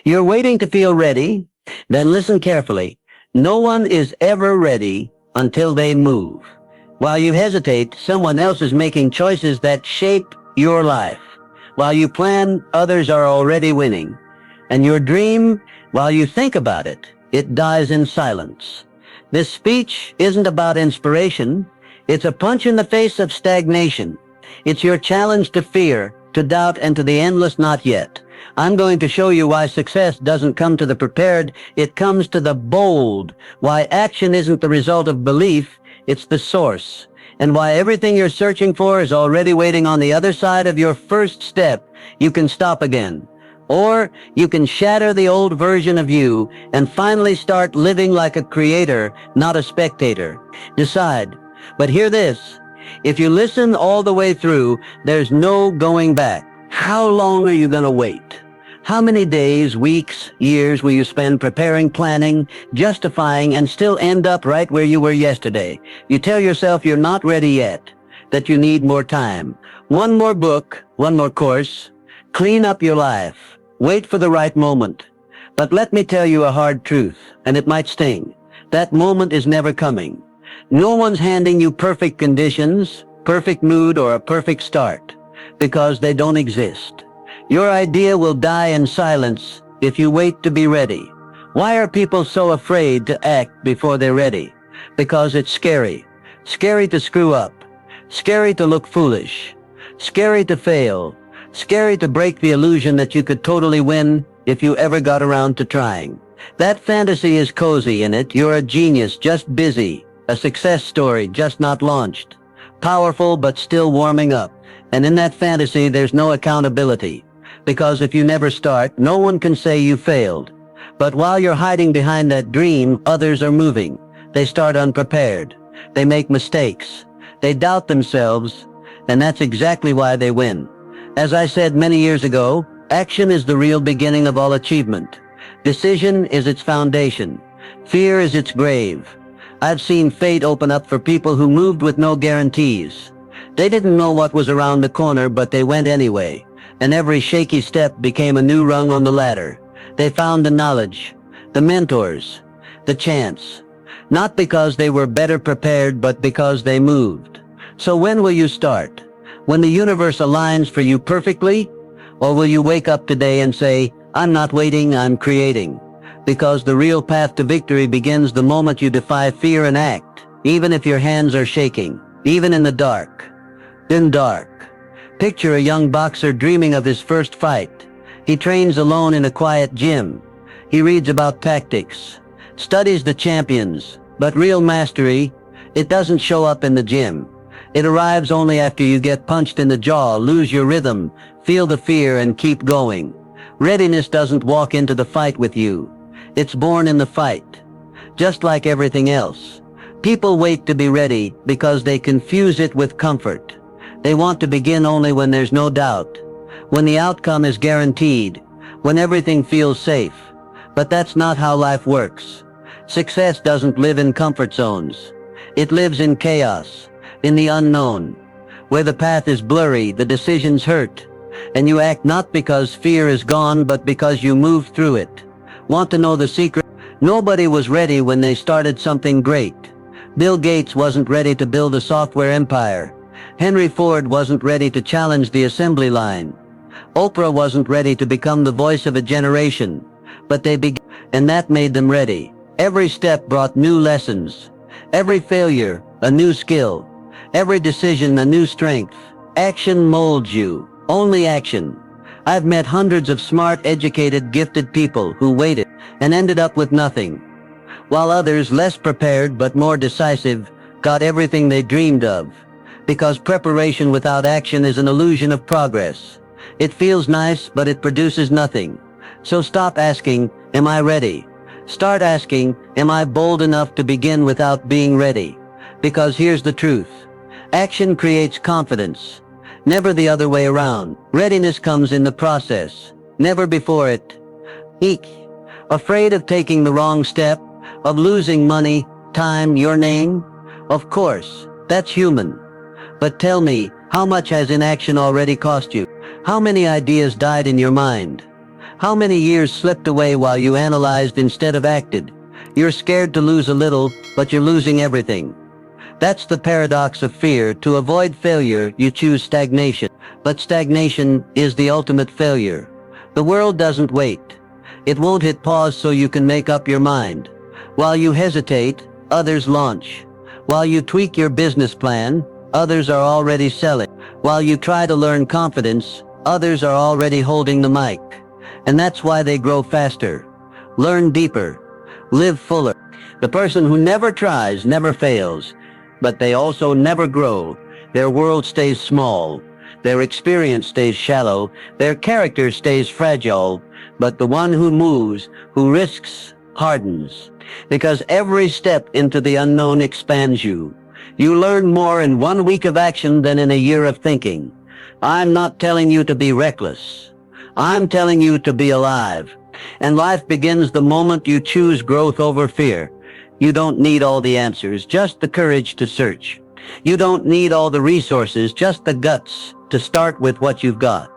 You're waiting to feel ready? Then listen carefully. No one is ever ready until they move. While you hesitate, someone else is making choices that shape your life. While you plan, others are already winning. And your dream, while you think about it, it dies in silence. This speech isn't about inspiration. It's a punch in the face of stagnation. It's your challenge to fear, to doubt, and to the endless not yet. I'm going to show you why success doesn't come to the prepared, it comes to the bold. Why action isn't the result of belief, it's the source. And why everything you're searching for is already waiting on the other side of your first step. You can stop again. Or you can shatter the old version of you and finally start living like a creator, not a spectator. Decide. But hear this. If you listen all the way through, there's no going back. How long are you going to wait? How many days, weeks, years will you spend preparing, planning, justifying, and still end up right where you were yesterday? You tell yourself you're not ready yet, that you need more time. One more book, one more course. Clean up your life. Wait for the right moment. But let me tell you a hard truth, and it might sting. That moment is never coming. No one's handing you perfect conditions, perfect mood, or a perfect start, because they don't exist. Your idea will die in silence if you wait to be ready. Why are people so afraid to act before they're ready? Because it's scary. Scary to screw up. Scary to look foolish. Scary to fail. Scary to break the illusion that you could totally win if you ever got around to trying. That fantasy is cozy in it. You're a genius, just busy. A success story, just not launched. Powerful, but still warming up. And in that fantasy, there's no accountability. Because if you never start, no one can say you failed. But while you're hiding behind that dream, others are moving. They start unprepared. They make mistakes. They doubt themselves. And that's exactly why they win. As I said many years ago, action is the real beginning of all achievement. Decision is its foundation. Fear is its grave. I've seen fate open up for people who moved with no guarantees. They didn't know what was around the corner, but they went anyway. And every shaky step became a new rung on the ladder. They found the knowledge, the mentors, the chance. Not because they were better prepared, but because they moved. So when will you start? When the universe aligns for you perfectly? Or will you wake up today and say, I'm not waiting, I'm creating? Because the real path to victory begins the moment you defy fear and act, even if your hands are shaking, even in the dark. In dark. Picture a young boxer dreaming of his first fight. He trains alone in a quiet gym. He reads about tactics, studies the champions, but real mastery, it doesn't show up in the gym. It arrives only after you get punched in the jaw, lose your rhythm, feel the fear, and keep going. Readiness doesn't walk into the fight with you. It's born in the fight. Just like everything else. People wait to be ready because they confuse it with comfort. They want to begin only when there's no doubt, when the outcome is guaranteed, when everything feels safe. But that's not how life works. Success doesn't live in comfort zones. It lives in chaos, in the unknown, where the path is blurry, the decisions hurt, and you act not because fear is gone, but because you move through it. Want to know the secret? Nobody was ready when they started something great. Bill Gates wasn't ready to build a software empire. Henry Ford wasn't ready to challenge the assembly line. Oprah wasn't ready to become the voice of a generation. But they began, and that made them ready. Every step brought new lessons. Every failure, a new skill. Every decision, a new strength. Action molds you. Only action. I've met hundreds of smart, educated, gifted people who waited and ended up with nothing, while others, less prepared but more decisive, got everything they dreamed of. Because preparation without action is an illusion of progress. It feels nice, but it produces nothing. So stop asking, am I ready? Start asking, am I bold enough to begin without being ready? Because here's the truth. Action creates confidence. Never the other way around. Readiness comes in the process, never before it. Eek. Afraid of taking the wrong step? Of losing money, time, your name? Of course, that's human. But tell me, how much has inaction already cost you? How many ideas died in your mind? How many years slipped away while you analyzed instead of acted? You're scared to lose a little, but you're losing everything. That's the paradox of fear. To avoid failure, you choose stagnation. But stagnation is the ultimate failure. The world doesn't wait. It won't hit pause so you can make up your mind. While you hesitate, others launch. While you tweak your business plan, others are already selling. While you try to learn confidence, others are already holding the mic. And that's why they grow faster. Learn deeper. Live fuller. The person who never tries never fails, but they also never grow. Their world stays small. Their experience stays shallow. Their character stays fragile. But the one who moves, who risks, hardens. Because every step into the unknown expands you. You learn more in 1 week of action than in a year of thinking. I'm not telling you to be reckless. I'm telling you to be alive. And life begins the moment you choose growth over fear. You don't need all the answers, just the courage to search. You don't need all the resources, just the guts to start with what you've got.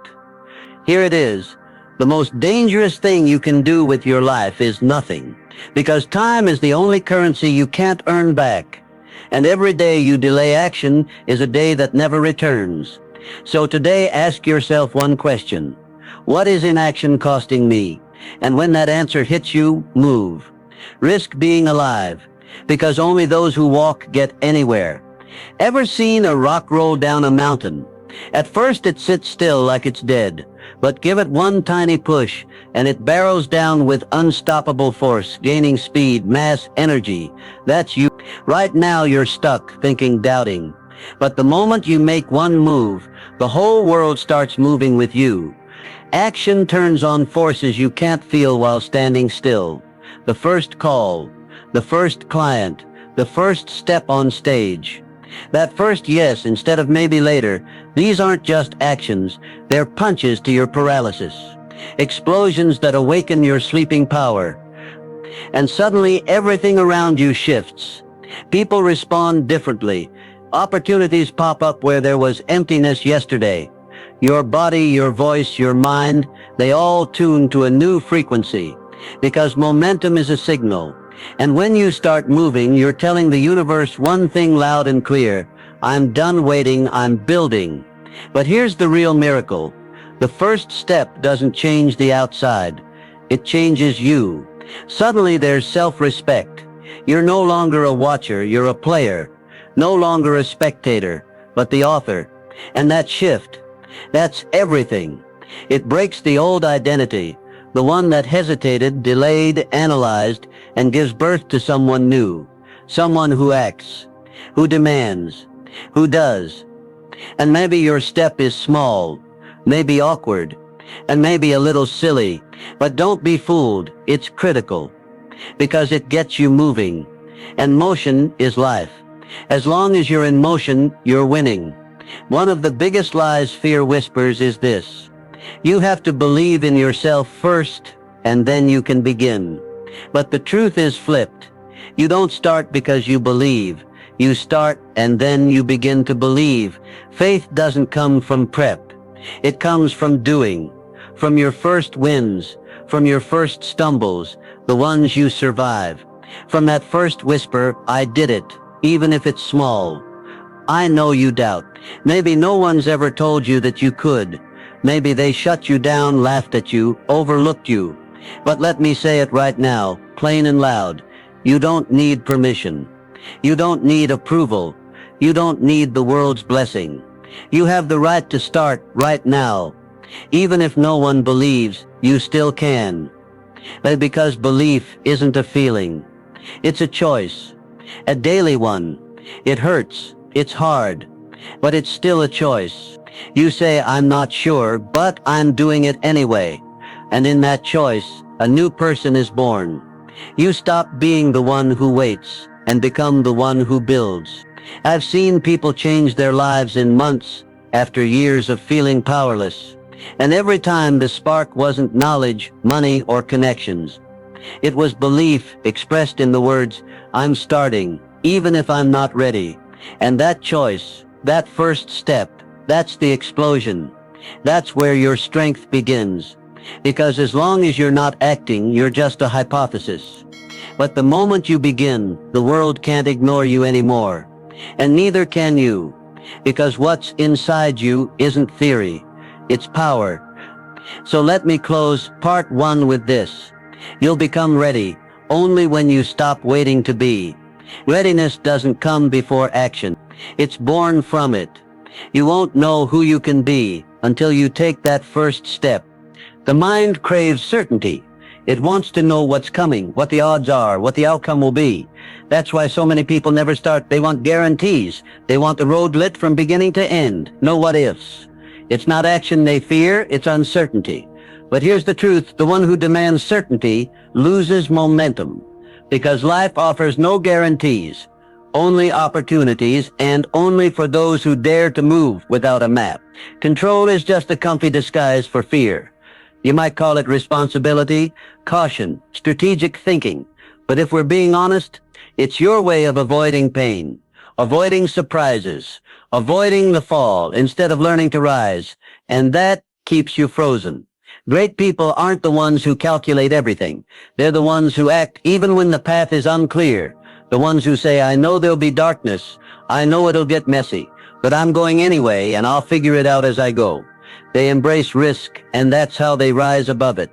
Here it is. The most dangerous thing you can do with your life is nothing, because time is the only currency you can't earn back. And every day you delay action is a day that never returns. So today ask yourself one question. What is inaction costing me? And when that answer hits you, move. Risk being alive, because only those who walk get anywhere. Ever seen a rock roll down a mountain? At first it sits still like it's dead, but give it one tiny push, and it barrels down with unstoppable force, gaining speed, mass, energy. That's you. Right now you're stuck, thinking, doubting. But the moment you make one move, the whole world starts moving with you. Action turns on forces you can't feel while standing still. The first call, the first client, the first step on stage. That first yes instead of maybe later. These aren't just actions, they're punches to your paralysis. Explosions that awaken your sleeping power. And suddenly everything around you shifts. People respond differently. Opportunities pop up where there was emptiness yesterday. Your body, your voice, your mind, they all tune to a new frequency. Because momentum is a signal. And when you start moving, you're telling the universe one thing loud and clear. I'm done waiting, I'm building. But here's the real miracle. The first step doesn't change the outside. It changes you. Suddenly there's self-respect. You're no longer a watcher, you're a player. No longer a spectator, but the author. And that shift, that's everything. It breaks the old identity, the one that hesitated, delayed, analyzed, and gives birth to someone new. Someone who acts, who demands, who does. And maybe your step is small, maybe awkward, and maybe a little silly, but don't be fooled, it's critical. Because it gets you moving. And motion is life. As long as you're in motion, you're winning. One of the biggest lies fear whispers is this. You have to believe in yourself first, and then you can begin. But the truth is flipped. You don't start because you believe. You start, and then you begin to believe. Faith doesn't come from prep. It comes from doing. From your first wins. From your first stumbles. The ones you survive. From that first whisper, I did it, even if it's small. I know you doubt. Maybe no one's ever told you that you could. Maybe they shut you down, laughed at you, overlooked you. But let me say it right now, plain and loud. You don't need permission. You don't need approval. You don't need the world's blessing. You have the right to start right now. Even if no one believes, you still can. But because belief isn't a feeling. It's a choice. A daily one. It hurts. It's hard. But it's still a choice. You say, I'm not sure, but I'm doing it anyway. And in that choice, a new person is born. You stop being the one who waits and become the one who builds. I've seen people change their lives in months after years of feeling powerless. And every time the spark wasn't knowledge, money, or connections. It was belief expressed in the words, I'm starting, even if I'm not ready. And that choice, that first step, that's the explosion. That's where your strength begins. Because as long as you're not acting, you're just a hypothesis. But the moment you begin, the world can't ignore you anymore. And neither can you. Because what's inside you isn't theory. It's power. So let me close part 1 with this. You'll become ready only when you stop waiting to be. Readiness doesn't come before action. It's born from it. You won't know who you can be until you take that first step. The mind craves certainty. It wants to know what's coming, what the odds are, what the outcome will be. That's why so many people never start. They want guarantees. They want the road lit from beginning to end. No what ifs. It's not action they fear, it's uncertainty. But here's the truth, the one who demands certainty loses momentum. Because life offers no guarantees, only opportunities, and only for those who dare to move without a map. Control is just a comfy disguise for fear. You might call it responsibility, caution, strategic thinking. But if we're being honest, it's your way of avoiding pain, avoiding surprises, avoiding the fall instead of learning to rise. And that keeps you frozen. Great people aren't the ones who calculate everything. They're the ones who act even when the path is unclear. The ones who say, I know there'll be darkness. I know it'll get messy, but I'm going anyway and I'll figure it out as I go. They embrace risk, and that's how they rise above it.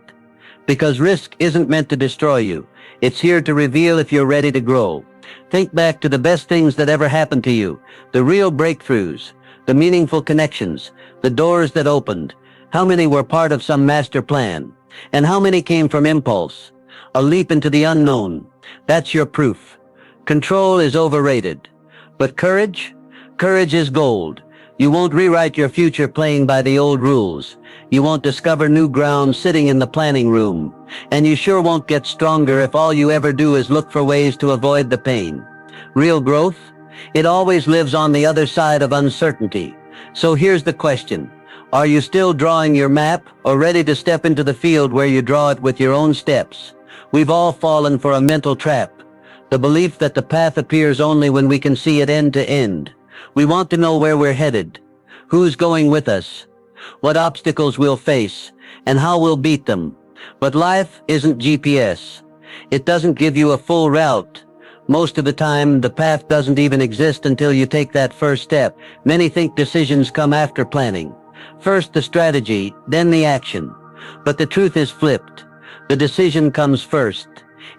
Because risk isn't meant to destroy you. It's here to reveal if you're ready to grow. Think back to the best things that ever happened to you, the real breakthroughs, the meaningful connections, the doors that opened. How many were part of some master plan? And how many came from impulse? A leap into the unknown. That's your proof. Control is overrated. But courage? Courage is gold. You won't rewrite your future playing by the old rules. You won't discover new ground sitting in the planning room. And you sure won't get stronger if all you ever do is look for ways to avoid the pain. Real growth? It always lives on the other side of uncertainty. So here's the question. Are you still drawing your map or ready to step into the field where you draw it with your own steps? We've all fallen for a mental trap. The belief that the path appears only when we can see it end to end. We want to know where we're headed, who's going with us, what obstacles we'll face, and how we'll beat them. But life isn't GPS. It doesn't give you a full route. Most of the time, the path doesn't even exist until you take that first step. Many think decisions come after planning. First the strategy, then the action. But the truth is flipped. The decision comes first.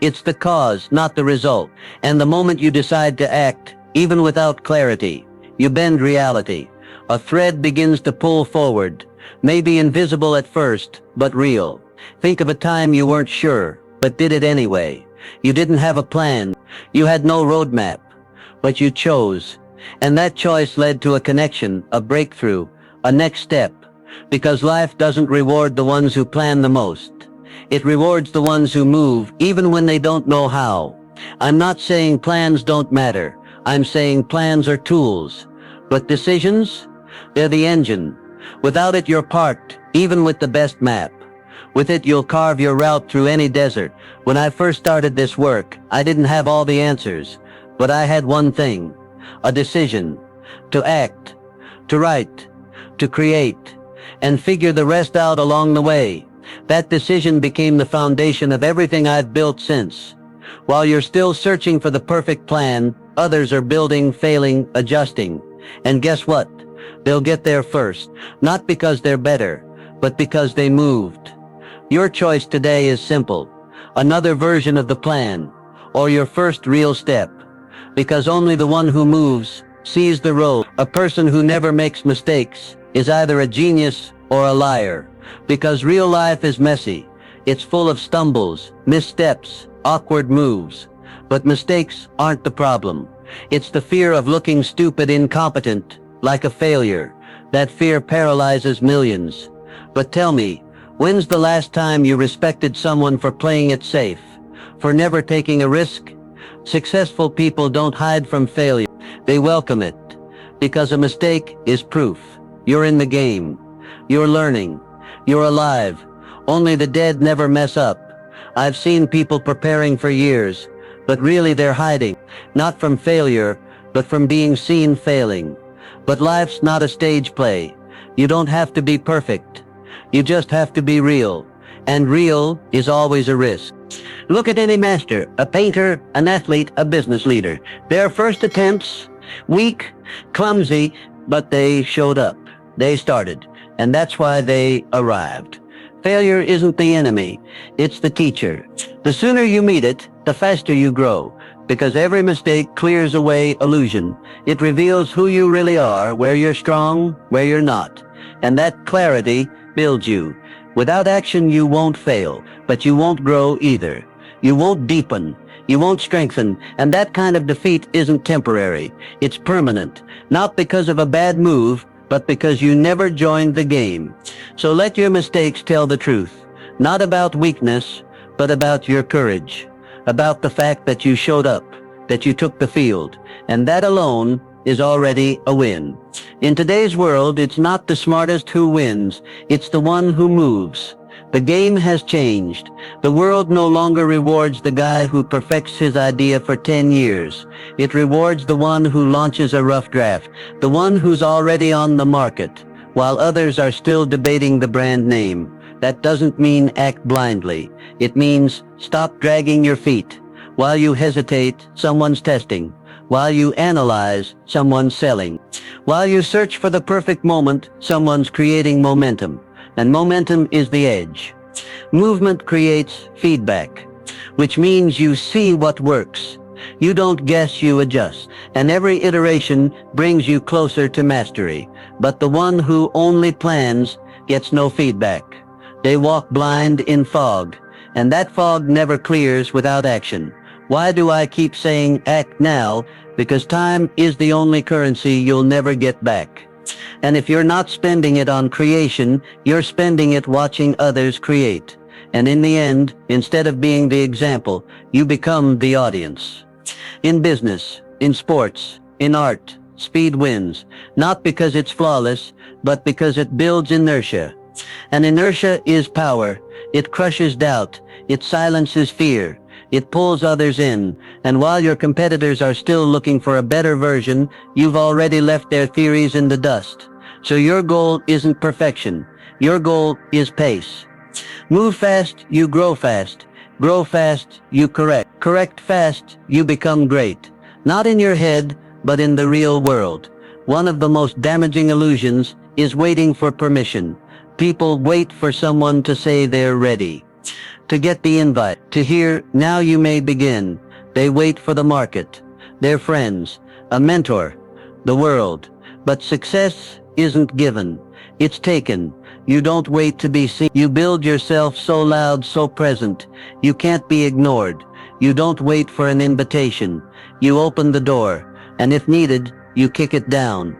It's the cause, not the result. And the moment you decide to act, even without clarity, you bend reality. A thread begins to pull forward, maybe invisible at first, but real. Think of a time you weren't sure, but did it anyway. You didn't have a plan. You had no roadmap, but you chose. And that choice led to a connection, a breakthrough, a next step. Because life doesn't reward the ones who plan the most. It rewards the ones who move, even when they don't know how. I'm not saying plans don't matter. I'm saying plans are tools. But decisions? They're the engine. Without it, you're parked, even with the best map. With it, you'll carve your route through any desert. When I first started this work, I didn't have all the answers. But I had one thing. A decision. To act. To write. To create. And figure the rest out along the way. That decision became the foundation of everything I've built since. While you're still searching for the perfect plan, others are building, failing, adjusting. And guess what? They'll get there first. Not because they're better, but because they moved. Your choice today is simple. Another version of the plan, or your first real step. Because only the one who moves sees the road. A person who never makes mistakes is either a genius or a liar. Because real life is messy. It's full of stumbles, missteps, awkward moves. But mistakes aren't the problem. It's the fear of looking stupid, incompetent, like a failure. That fear paralyzes millions. But tell me, when's the last time you respected someone for playing it safe? For never taking a risk? Successful people don't hide from failure. They welcome it. Because a mistake is proof. You're in the game. You're learning. You're alive. Only the dead never mess up. I've seen people preparing for years, but really they're hiding. Not from failure, but from being seen failing. But life's not a stage play. You don't have to be perfect. You just have to be real. And real is always a risk. Look at any master, a painter, an athlete, a business leader. Their first attempts, weak, clumsy, but they showed up. They started. And that's why they arrived. Failure isn't the enemy, it's the teacher. The sooner you meet it, the faster you grow, because every mistake clears away illusion. It reveals who you really are, where you're strong, where you're not. And that clarity builds you. Without action, you won't fail, but you won't grow either. You won't deepen. You won't strengthen. And that kind of defeat isn't temporary. It's permanent. Not because of a bad move, but because you never joined the game. So let your mistakes tell the truth. Not about weakness, but about your courage. About the fact that you showed up, that you took the field. And that alone is already a win. In today's world, it's not the smartest who wins. It's the one who moves. The game has changed. The world no longer rewards the guy who perfects his idea for 10 years. It rewards the one who launches a rough draft, the one who's already on the market, while others are still debating the brand name. That doesn't mean act blindly. It means stop dragging your feet. While you hesitate, someone's testing. While you analyze, someone's selling. While you search for the perfect moment, someone's creating momentum. And momentum is the edge. Movement creates feedback, which means you see what works. You don't guess, you adjust. And every iteration brings you closer to mastery. But the one who only plans gets no feedback. They walk blind in fog, and that fog never clears without action. Why do I keep saying act now? Because time is the only currency you'll never get back. And if you're not spending it on creation, you're spending it watching others create. And in the end, instead of being the example, you become the audience. In business, in sports, in art, speed wins, not because it's flawless, but because it builds inertia. And inertia is power. It crushes doubt. It silences fear. It pulls others in. And while your competitors are still looking for a better version, you've already left their theories in the dust. So your goal isn't perfection. Your goal is pace. Move fast, you grow fast. Grow fast, you correct. Correct fast, you become great. Not in your head, but in the real world. One of the most damaging illusions is waiting for permission. People wait for someone to say they're ready, to get the invite, to hear, now you may begin. They wait for the market, their friends, a mentor, the world. But success isn't given. It's taken. You don't wait to be seen. You build yourself so loud, so present. You can't be ignored. You don't wait for an invitation. You open the door, and if needed, you kick it down.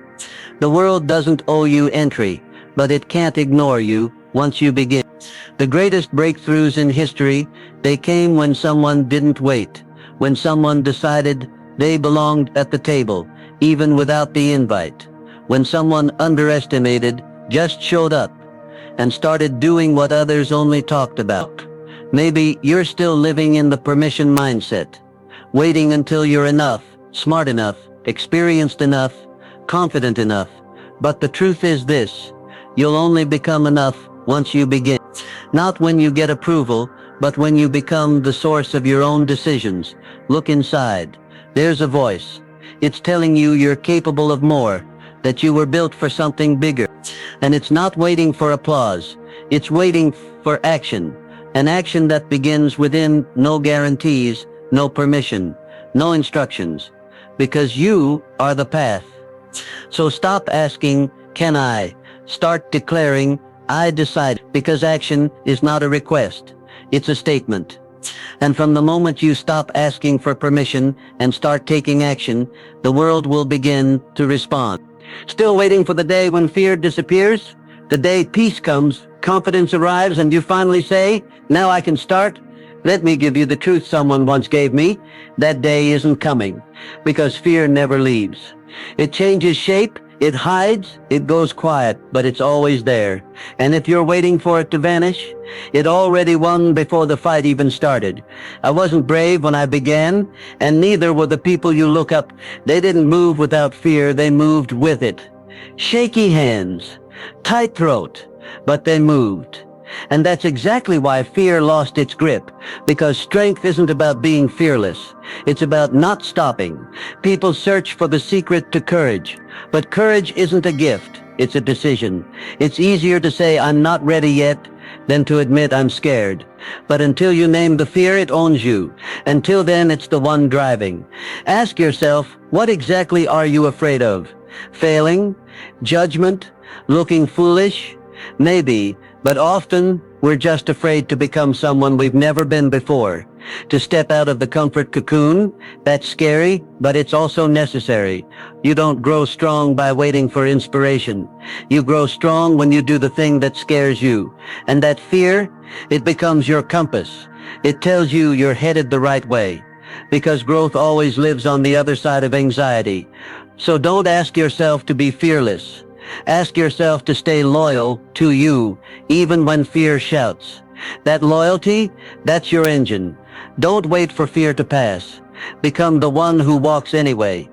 The world doesn't owe you entry, but it can't ignore you once you begin. The greatest breakthroughs in history, they came when someone didn't wait, when someone decided they belonged at the table, even without the invite, when someone underestimated just showed up and started doing what others only talked about. Maybe you're still living in the permission mindset, waiting until you're enough, smart enough, experienced enough, confident enough. But the truth is this, you'll only become enough once you begin. Not when you get approval, but when you become the source of your own decisions. Look inside. There's a voice. It's telling you you're capable of more, that you were built for something bigger. And it's not waiting for applause. It's waiting for action. An action that begins within, no guarantees, no permission, no instructions. Because you are the path. So stop asking, can I? Start declaring, I decide, because action is not a request. It's a statement. And from the moment you stop asking for permission and start taking action, the world will begin to respond. Still waiting for the day when fear disappears? The day peace comes, confidence arrives, and you finally say, now I can start? Let me give you the truth someone once gave me. That day isn't coming, because fear never leaves. It changes shape, it hides, it goes quiet, but it's always there. And if you're waiting for it to vanish, it already won before the fight even started. I wasn't brave when I began, and neither were the people you look up. They didn't move without fear, they moved with it. Shaky hands, tight throat, but they moved. And that's exactly why fear lost its grip, because strength isn't about being fearless. It's about not stopping. People search for the secret to courage, but courage isn't a gift. It's a decision. It's easier to say I'm not ready yet than to admit I'm scared. But until you name the fear, it owns you. Until then, it's the one driving. Ask yourself, what exactly are you afraid of? Failing? Judgment? Looking foolish? Maybe, but often we're just afraid to become someone we've never been before. To step out of the comfort cocoon, that's scary, but it's also necessary. You don't grow strong by waiting for inspiration. You grow strong when you do the thing that scares you. And that fear, it becomes your compass. It tells you you're headed the right way. Because growth always lives on the other side of anxiety. So don't ask yourself to be fearless. Ask yourself to stay loyal to you, even when fear shouts. That loyalty, that's your engine. Don't wait for fear to pass. Become the one who walks anyway.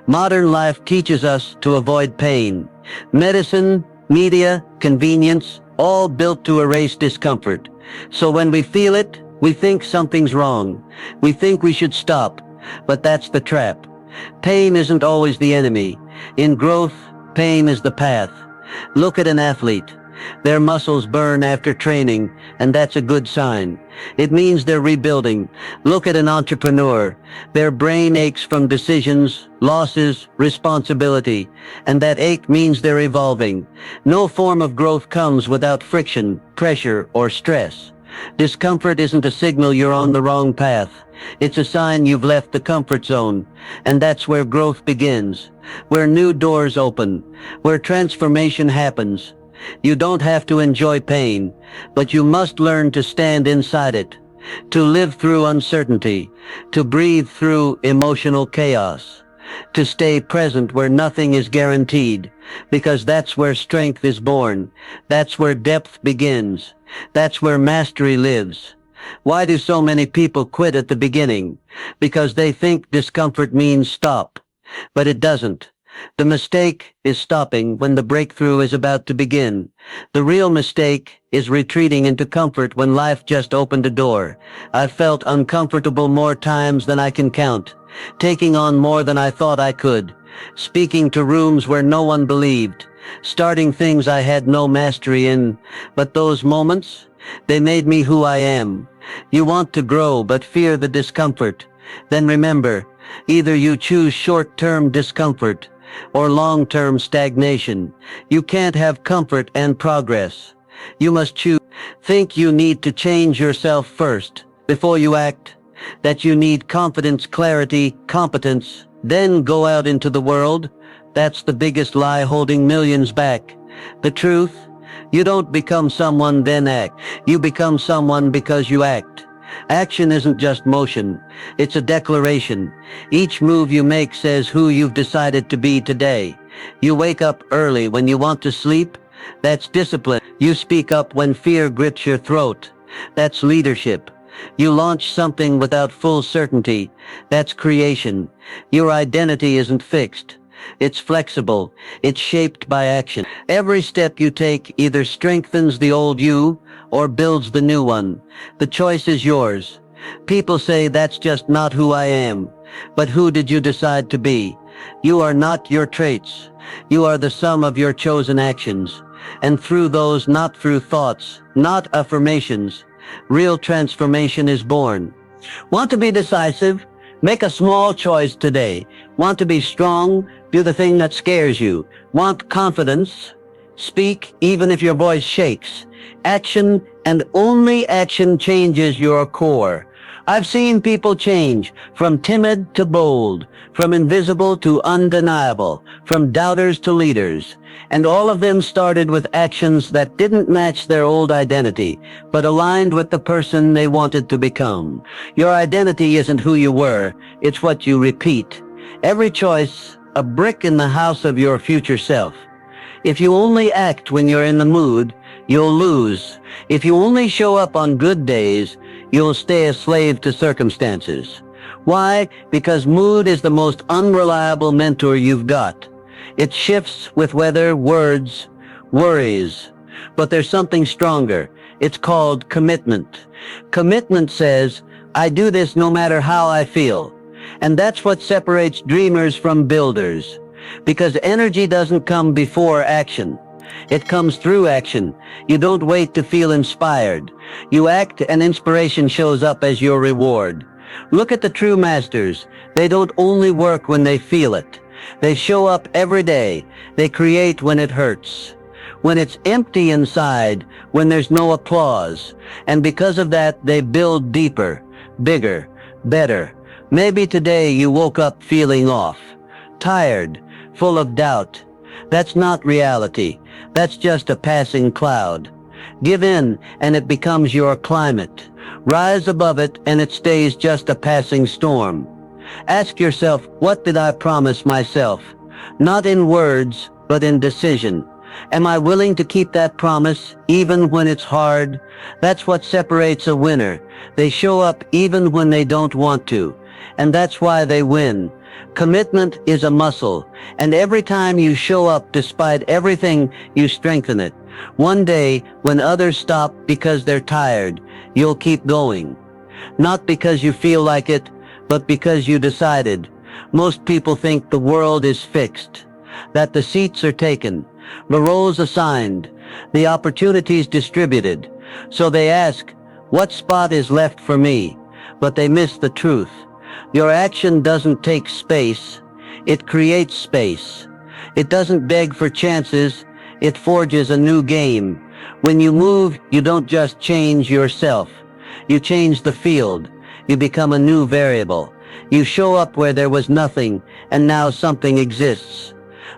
Modern life teaches us to avoid pain. Medicine, media, convenience, all built to erase discomfort. So when we feel it, we think something's wrong. We think we should stop. But that's the trap. Pain isn't always the enemy. In growth, pain is the path. Look at an athlete. Their muscles burn after training, and that's a good sign. It means they're rebuilding. Look at an entrepreneur. Their brain aches from decisions, losses, responsibility, and that ache means they're evolving. No form of growth comes without friction, pressure, or stress. Discomfort isn't a signal you're on the wrong path. It's a sign you've left the comfort zone, and that's where growth begins, where new doors open, where transformation happens. You don't have to enjoy pain, but you must learn to stand inside it, to live through uncertainty, to breathe through emotional chaos, to stay present where nothing is guaranteed, because that's where strength is born. That's where depth begins. That's where mastery lives. Why do so many people quit at the beginning? Because they think discomfort means stop. But it doesn't. The mistake is stopping when the breakthrough is about to begin. The real mistake is retreating into comfort when life just opened a door. I've felt uncomfortable more times than I can count, taking on more than I thought I could, speaking to rooms where no one believed, starting things I had no mastery in. But those moments, they made me who I am. You want to grow but fear the discomfort. Then remember, either you choose short-term discomfort or long-term stagnation. You can't have comfort and progress. You must choose. Think you need to change yourself first before you act, that you need confidence, clarity, competence, then go out into the world. That's the biggest lie holding millions back. The truth, you don't become someone then act. You become someone because you act. Action isn't just motion. It's a declaration. Each move you make says who you've decided to be today. You wake up early when you want to sleep. That's discipline. You speak up when fear grips your throat. That's leadership. You launch something without full certainty. That's creation. Your identity isn't fixed. It's flexible. It's shaped by action. Every step you take either strengthens the old you or builds the new one. The choice is yours. People say that's just not who I am. But who did you decide to be? You are not your traits. You are the sum of your chosen actions. And through those, not through thoughts, not affirmations, real transformation is born. Want to be decisive? Make a small choice today. Want to be strong? Do the thing that scares you. Want confidence? Speak even if your voice shakes. Action, and only action, changes your core. I've seen people change from timid to bold, from invisible to undeniable, from doubters to leaders. And all of them started with actions that didn't match their old identity, but aligned with the person they wanted to become. Your identity isn't who you were, it's what you repeat. Every choice, a brick in the house of your future self. If you only act when you're in the mood, you'll lose. If you only show up on good days, you'll stay a slave to circumstances. Why? Because mood is the most unreliable mentor you've got. It shifts with weather, words, worries. But there's something stronger. It's called commitment. Commitment says, I do this no matter how I feel. And that's what separates dreamers from builders. Because energy doesn't come before action. It comes through action. You don't wait to feel inspired. You act and inspiration shows up as your reward. Look at the true masters. They don't only work when they feel it. They show up every day. They create when it hurts. When it's empty inside, when there's no applause. And because of that, they build deeper, bigger, better. Maybe today you woke up feeling off, tired, full of doubt. That's not reality. That's just a passing cloud. Give in and it becomes your climate. Rise above it and it stays just a passing storm. Ask yourself, what did I promise myself? Not in words, but in decision. Am I willing to keep that promise even when it's hard? That's what separates a winner. They show up even when they don't want to. And that's why they win. Commitment is a muscle, and every time you show up despite everything, you strengthen it. One day, when others stop because they're tired, you'll keep going. Not because you feel like it, but because you decided. Most people think the world is fixed, that the seats are taken, the roles assigned, the opportunities distributed. So they ask, what spot is left for me? But they miss the truth. Your action doesn't take space, it creates space. It doesn't beg for chances, it forges a new game. When you move, you don't just change yourself. You change the field. You become a new variable. You show up where there was nothing, and now something exists.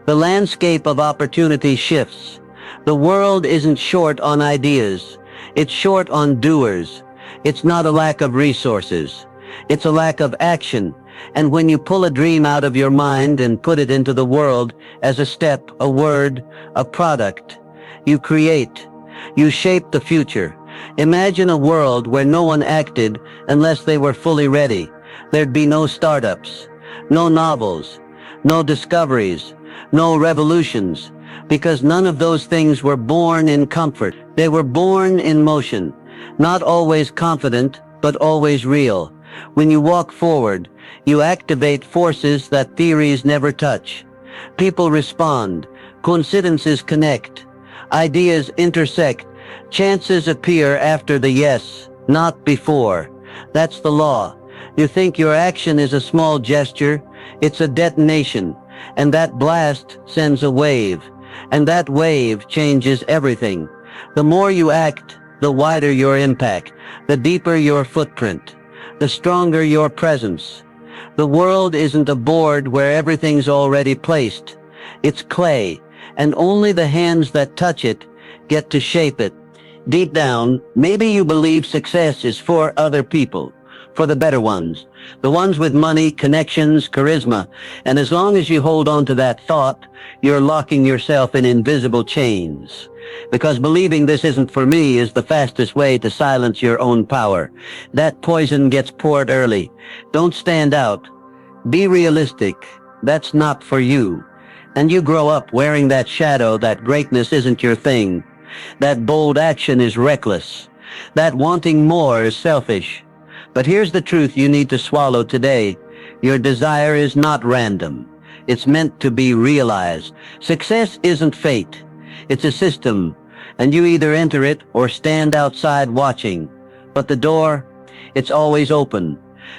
The landscape of opportunity shifts. The world isn't short on ideas. It's short on doers. It's not a lack of resources. It's a lack of action. And when you pull a dream out of your mind and put it into the world as a step, a word, a product, you create. You shape the future. Imagine a world where no one acted unless they were fully ready. There'd be no startups, no novels, no discoveries, no revolutions, because none of those things were born in comfort. They were born in motion, not always confident, but always real. When you walk forward, you activate forces that theories never touch. People respond, coincidences connect, ideas intersect, chances appear after the yes, not before. That's the law. You think your action is a small gesture, it's a detonation, and that blast sends a wave, and that wave changes everything. The more you act, the wider your impact, the deeper your footprint, the stronger your presence. The world isn't a board where everything's already placed. It's clay, and only the hands that touch it get to shape it. Deep down, maybe you believe success is for other people, for the better ones, the ones with money, connections, charisma, and as long as you hold on to that thought, you're locking yourself in invisible chains. Because believing this isn't for me is the fastest way to silence your own power. That poison gets poured early. Don't stand out. Be realistic. That's not for you. And you grow up wearing that shadow that greatness isn't your thing. That bold action is reckless. That wanting more is selfish. But here's the truth you need to swallow today. Your desire is not random. It's meant to be realized. Success isn't fate. It's a system, and you either enter it or stand outside watching. But the door, it's always open.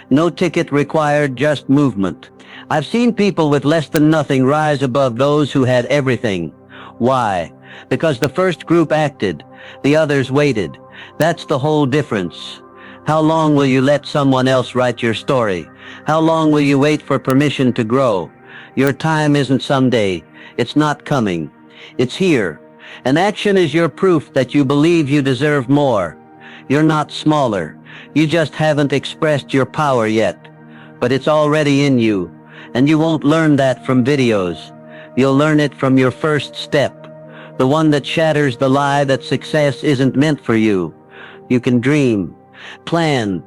No ticket required, just movement. I've seen people with less than nothing rise above those who had everything. Why? Because the first group acted, the others waited. That's the whole difference. How long will you let someone else write your story? How long will you wait for permission to grow? Your time isn't someday. It's not coming. It's here. And action is your proof that you believe you deserve more. You're not smaller. You just haven't expressed your power yet. But it's already in you. And you won't learn that from videos. You'll learn it from your first step. The one that shatters the lie that success isn't meant for you. You can dream, plan,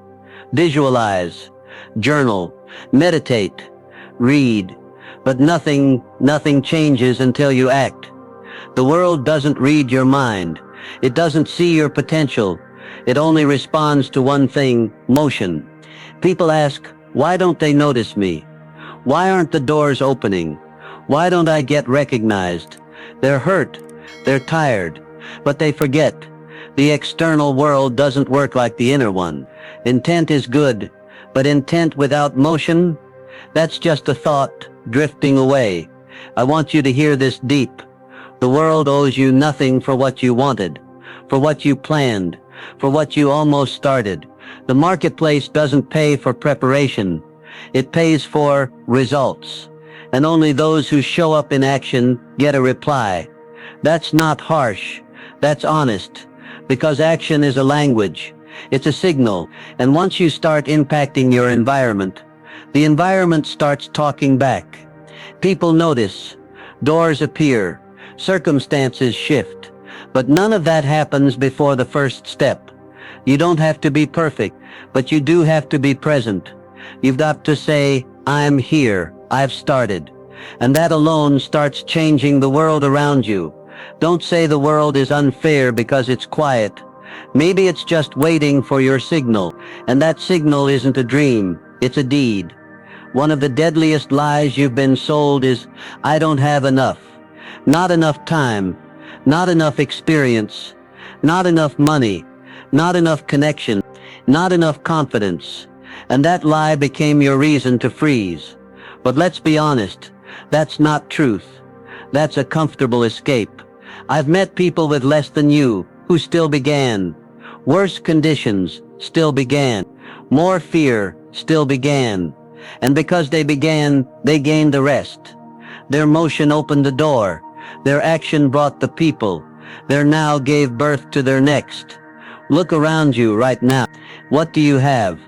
visualize, journal, meditate, read. But nothing changes until you act. The world doesn't read your mind. It doesn't see your potential. It only responds to one thing, motion. People ask, why don't they notice me? Why aren't the doors opening? Why don't I get recognized? They're hurt. They're tired. But they forget. The external world doesn't work like the inner one. Intent is good, but intent without motion, that's just a thought drifting away. I want you to hear this deep. The world owes you nothing for what you wanted, for what you planned, for what you almost started. The marketplace doesn't pay for preparation. It pays for results. And only those who show up in action get a reply. That's not harsh. That's honest. Because action is a language. It's a signal. And once you start impacting your environment, the environment starts talking back. People notice. Doors appear. Circumstances shift. But none of that happens before the first step. You don't have to be perfect, but you do have to be present. You've got to say, I'm here. I've started. And that alone starts changing the world around you. Don't say the world is unfair because it's quiet. Maybe it's just waiting for your signal, and that signal isn't a dream, it's a deed. One of the deadliest lies you've been sold is, I don't have enough. Not enough time, not enough experience, not enough money, not enough connection, not enough confidence. And that lie became your reason to freeze. But let's be honest, that's not truth. That's a comfortable escape. I've met people with less than you who still began. Worse conditions still began. More fear still began. And because they began, they gained the rest. Their motion opened the door. Their action brought the people. Their now gave birth to their next. Look around you right now. What do you have?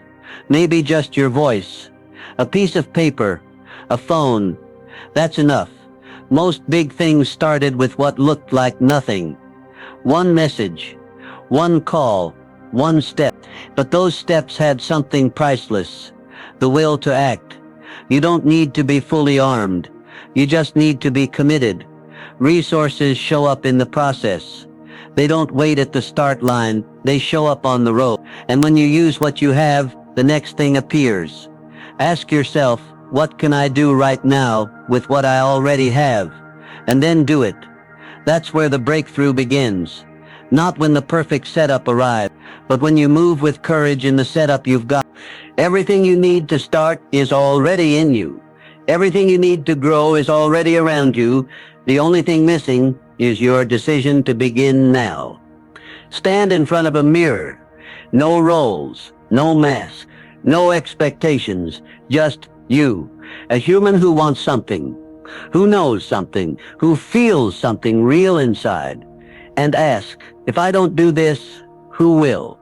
Maybe just your voice. A piece of paper. A phone. That's enough. Most big things started with what looked like nothing. One message, one call, one step. But those steps had something priceless. The will to act. You don't need to be fully armed. You just need to be committed. Resources show up in the process. They don't wait at the start line. They show up on the road. And when you use what you have, the next thing appears. Ask yourself, what can I do right now with what I already have? And then do it. That's where the breakthrough begins. Not when the perfect setup arrives, but when you move with courage in the setup you've got. Everything you need to start is already in you. Everything you need to grow is already around you. The only thing missing is your decision to begin now. Stand in front of a mirror. No roles, no mask, no expectations, just you, a human who wants something, who knows something, who feels something real inside. And ask, if I don't do this, who will?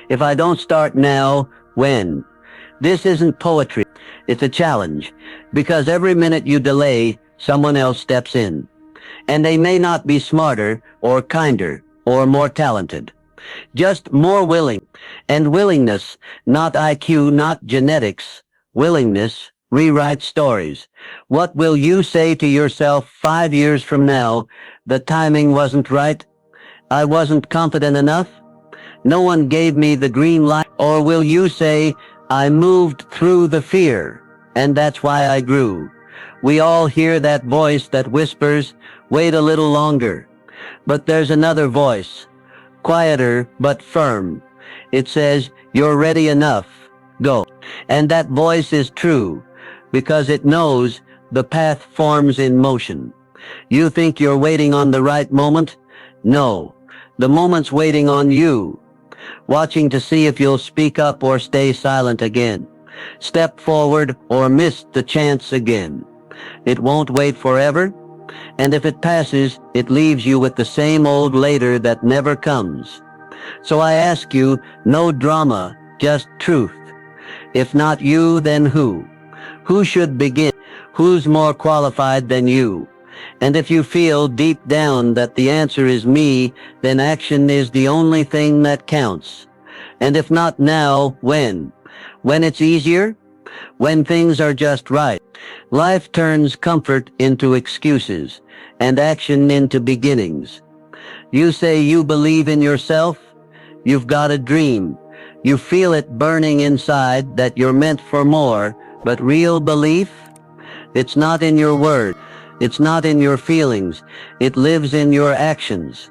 If I don't start now, when? This isn't poetry. It's a challenge, because every minute you delay, someone else steps in. And they may not be smarter or kinder or more talented, just more willing. And willingness, not IQ, not genetics, willingness rewrites stories. What will you say to yourself 5 years from now? The timing wasn't right. I wasn't confident enough. No one gave me the green light. Or will you say, I moved through the fear, and that's why I grew. We all hear that voice that whispers, wait a little longer. But there's another voice, quieter but firm. It says, you're ready enough. Go. And that voice is true, because it knows the path forms in motion. You think you're waiting on the right moment? No. The moment's waiting on you, watching to see if you'll speak up or stay silent again, step forward or miss the chance again. It won't wait forever, and if it passes, it leaves you with the same old later that never comes. So I ask you, no drama, just truth. If not you, then who? Who should begin? Who's more qualified than you? And if you feel deep down that the answer is me, then action is the only thing that counts. And if not now, when? When it's easier? When things are just right. Life turns comfort into excuses and action into beginnings. You say you believe in yourself. You've got a dream. You feel it burning inside that you're meant for more, but real belief? It's not in your words. It's not in your feelings. It lives in your actions.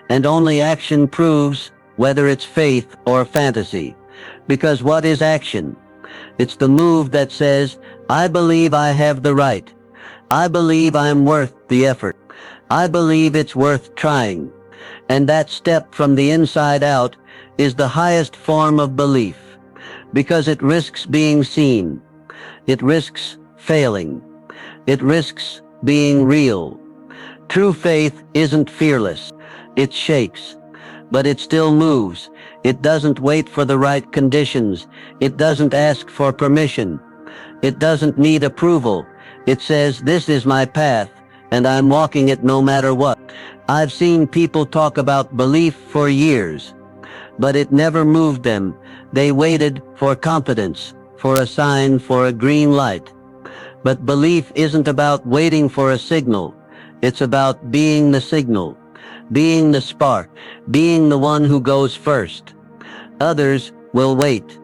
And only action proves whether it's faith or fantasy. Because what is action? It's the move that says, I believe I have the right. I believe I'm worth the effort. I believe it's worth trying. And that step from the inside out is the highest form of belief, because it risks being seen. It risks failing. It risks being real. True faith isn't fearless. It shakes, but it still moves. It doesn't wait for the right conditions. It doesn't ask for permission. It doesn't need approval. It says, this is my path, and I'm walking it no matter what. I've seen people talk about belief for years, but it never moved them. They waited for confidence, for a sign, for a green light. But belief isn't about waiting for a signal. It's about being the signal, being the spark, being the one who goes first. Others will wait,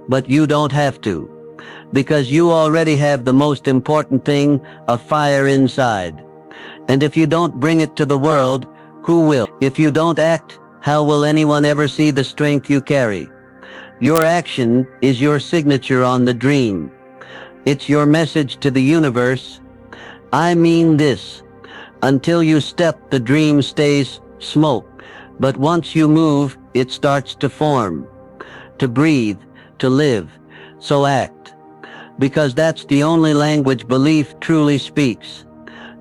but you don't have to, because you already have the most important thing, a fire inside. And if you don't bring it to the world, who will? If you don't act, how will anyone ever see the strength you carry? Your action is your signature on the dream. It's your message to the universe. I mean this. Until you step, the dream stays smoke. But once you move, it starts to form, to breathe, to live. So act. Because that's the only language belief truly speaks.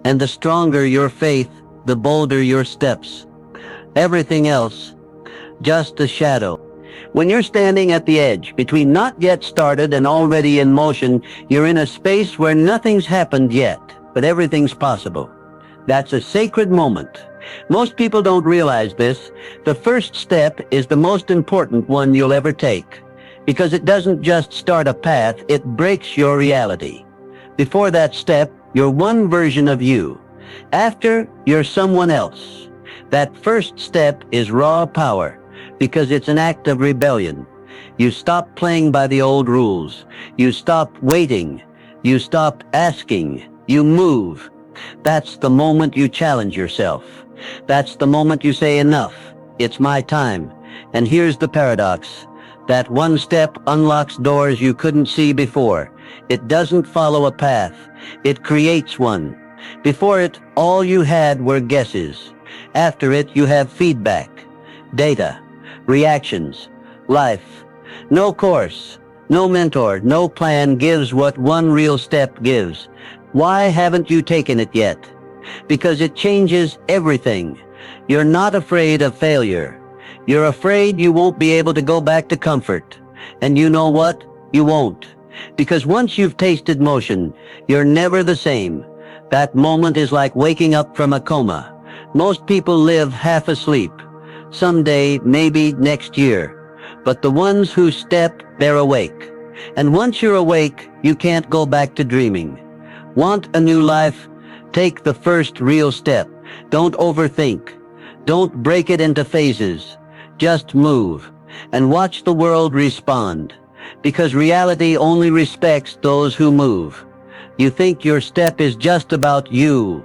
And the stronger your faith, the bolder your steps. Everything else, just a shadow. When you're standing at the edge, between not yet started and already in motion, you're in a space where nothing's happened yet, but everything's possible. That's a sacred moment. Most people don't realize this. The first step is the most important one you'll ever take, because it doesn't just start a path, it breaks your reality. Before that step, you're one version of you. After, you're someone else. That first step is raw power, because it's an act of rebellion. You stop playing by the old rules. You stop waiting. You stop asking. You move. That's the moment you challenge yourself. That's the moment you say enough. It's my time. And here's the paradox. That one step unlocks doors you couldn't see before. It doesn't follow a path. It creates one. Before it, all you had were guesses. After it, you have feedback, data, reactions, life. No course, no mentor, no plan gives what one real step gives. Why haven't you taken it yet? Because it changes everything. You're not afraid of failure. You're afraid you won't be able to go back to comfort. And you know what? You won't. Because once you've tasted motion, you're never the same. That moment is like waking up from a coma. Most people live half asleep. Someday, maybe next year. But the ones who step, they're awake. And once you're awake, you can't go back to dreaming. Want a new life? Take the first real step. Don't overthink. Don't break it into phases. Just move. And watch the world respond. Because reality only respects those who move. You think your step is just about you.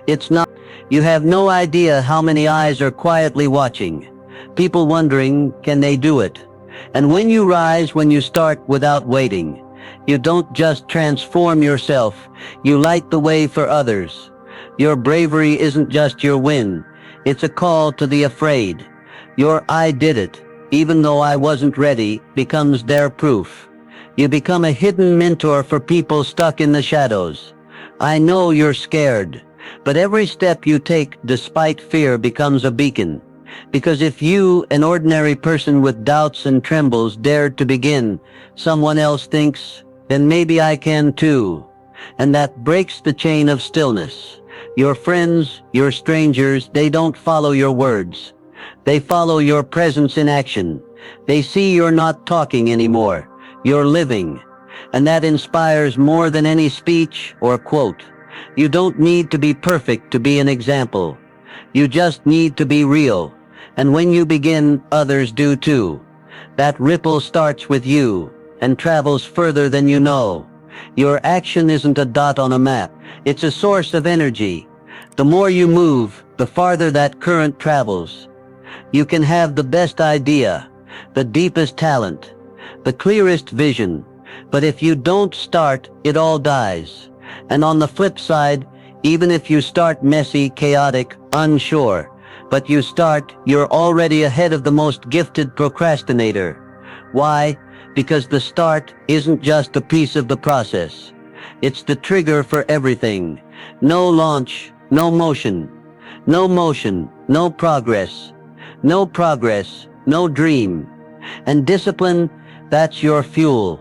It's not. You have no idea how many eyes are quietly watching. People wondering, can they do it? And when you rise, when you start without waiting, you don't just transform yourself, you light the way for others. Your bravery isn't just your win, it's a call to the afraid. Your I did it, even though I wasn't ready, becomes their proof. You become a hidden mentor for people stuck in the shadows. I know you're scared, but every step you take despite fear becomes a beacon. Because if you, an ordinary person with doubts and trembles, dared to begin, someone else thinks, then maybe I can too. And that breaks the chain of stillness. Your friends, your strangers, they don't follow your words. They follow your presence in action. They see you're not talking anymore. You're living. And that inspires more than any speech or quote. You don't need to be perfect to be an example. You just need to be real. And when you begin, others do too. That ripple starts with you and travels further than you know. Your action isn't a dot on a map. It's a source of energy. The more you move, the farther that current travels. You can have the best idea, the deepest talent, the clearest vision, but if you don't start, it all dies. And on the flip side, even if you start messy, chaotic, unsure, but you start, you're already ahead of the most gifted procrastinator. Why? Because the start isn't just a piece of the process. It's the trigger for everything. No launch, no motion. No motion, no progress. No progress, no dream. And discipline, that's your fuel.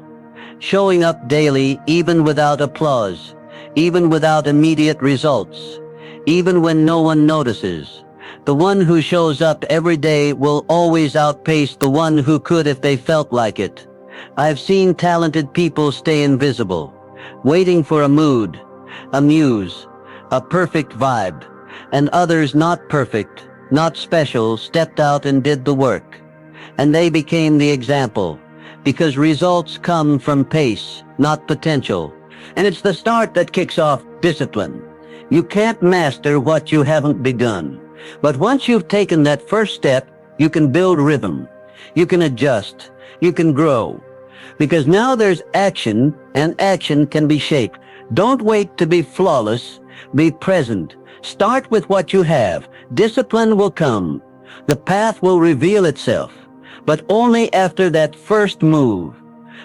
Showing up daily even without applause, even without immediate results, even when no one notices. The one who shows up every day will always outpace the one who could if they felt like it. I've seen talented people stay invisible, waiting for a mood, a muse, a perfect vibe, and others not perfect, not special, stepped out and did the work. And they became the example, because results come from pace, not potential. And it's the start that kicks off discipline. You can't master what you haven't begun. But once you've taken that first step, you can build rhythm. You can adjust. You can grow. Because now there's action, and action can be shaped. Don't wait to be flawless. Be present. Start with what you have. Discipline will come. The path will reveal itself. But only after that first move.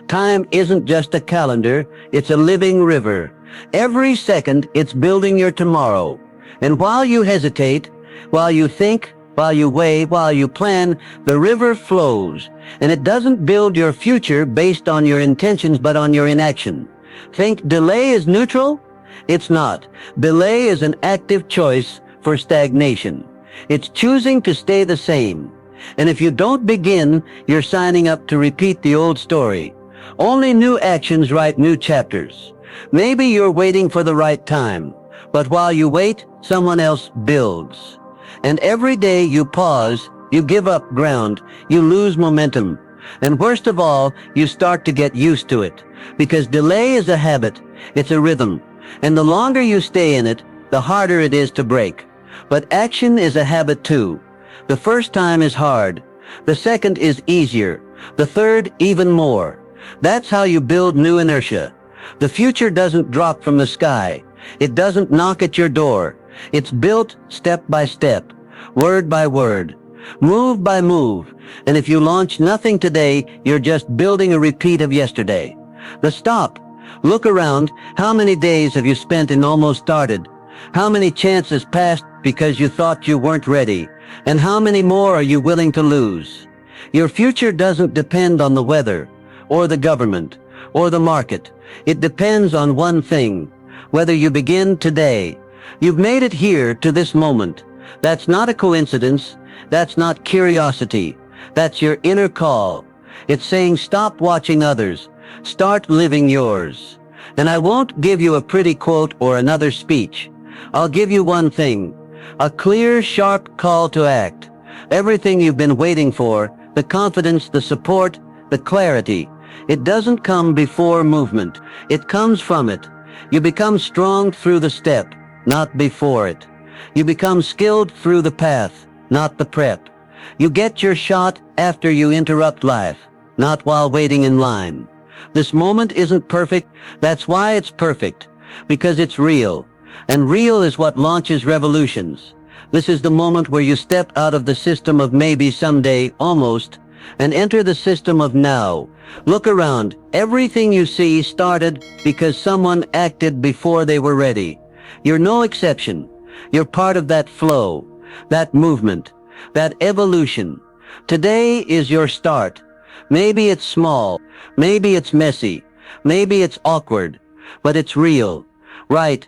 Time isn't just a calendar, it's a living river. Every second, it's building your tomorrow. And while you hesitate, while you think, while you weigh, while you plan, the river flows. And it doesn't build your future based on your intentions, but on your inaction. Think delay is neutral? It's not. Delay is an active choice for stagnation. It's choosing to stay the same. And if you don't begin, you're signing up to repeat the old story. Only new actions write new chapters. Maybe you're waiting for the right time, but while you wait, someone else builds. And every day you pause, you give up ground, you lose momentum. And worst of all, you start to get used to it. Because delay is a habit, it's a rhythm. And the longer you stay in it, the harder it is to break. But action is a habit too. The first time is hard. The second is easier. The third, even more. That's how you build new inertia. The future doesn't drop from the sky. It doesn't knock at your door. It's built step by step, word by word, move by move. And if you launch nothing today, you're just building a repeat of yesterday. The stop. Look around. How many days have you spent in almost started? How many chances passed because you thought you weren't ready? And how many more are you willing to lose? Your future doesn't depend on the weather, or the government, or the market. It depends on one thing, whether you begin today. You've made it here to this moment. That's not a coincidence. That's not curiosity. That's your inner call. It's saying stop watching others. Start living yours. And I won't give you a pretty quote or another speech. I'll give you one thing. A clear, sharp call to act. Everything you've been waiting for, the confidence, the support, the clarity. It doesn't come before movement. It comes from it. You become strong through the step, not before it. You become skilled through the path, not the prep. You get your shot after you interrupt life, not while waiting in line. This moment isn't perfect. That's why it's perfect. Because it's real. And real is what launches revolutions. This is the moment where you step out of the system of maybe, someday, almost, and enter the system of now. Look around. Everything you see started because someone acted before they were ready. You're no exception. You're part of that flow, that movement, that evolution. Today is your start. Maybe it's small. Maybe it's messy. Maybe it's awkward. But it's real. Write,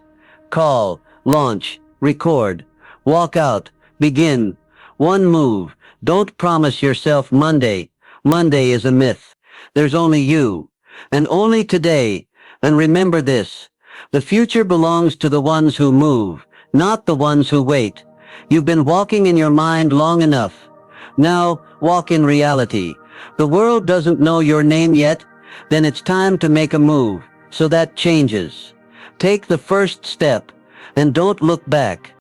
call, launch, record, walk out, begin. One move. Don't promise yourself Monday. Monday is a myth. There's only you. And only today. And remember this. The future belongs to the ones who move, not the ones who wait. You've been walking in your mind long enough. Now, walk in reality. The world doesn't know your name yet, then it's time to make a move, so that changes. Take the first step, and don't look back.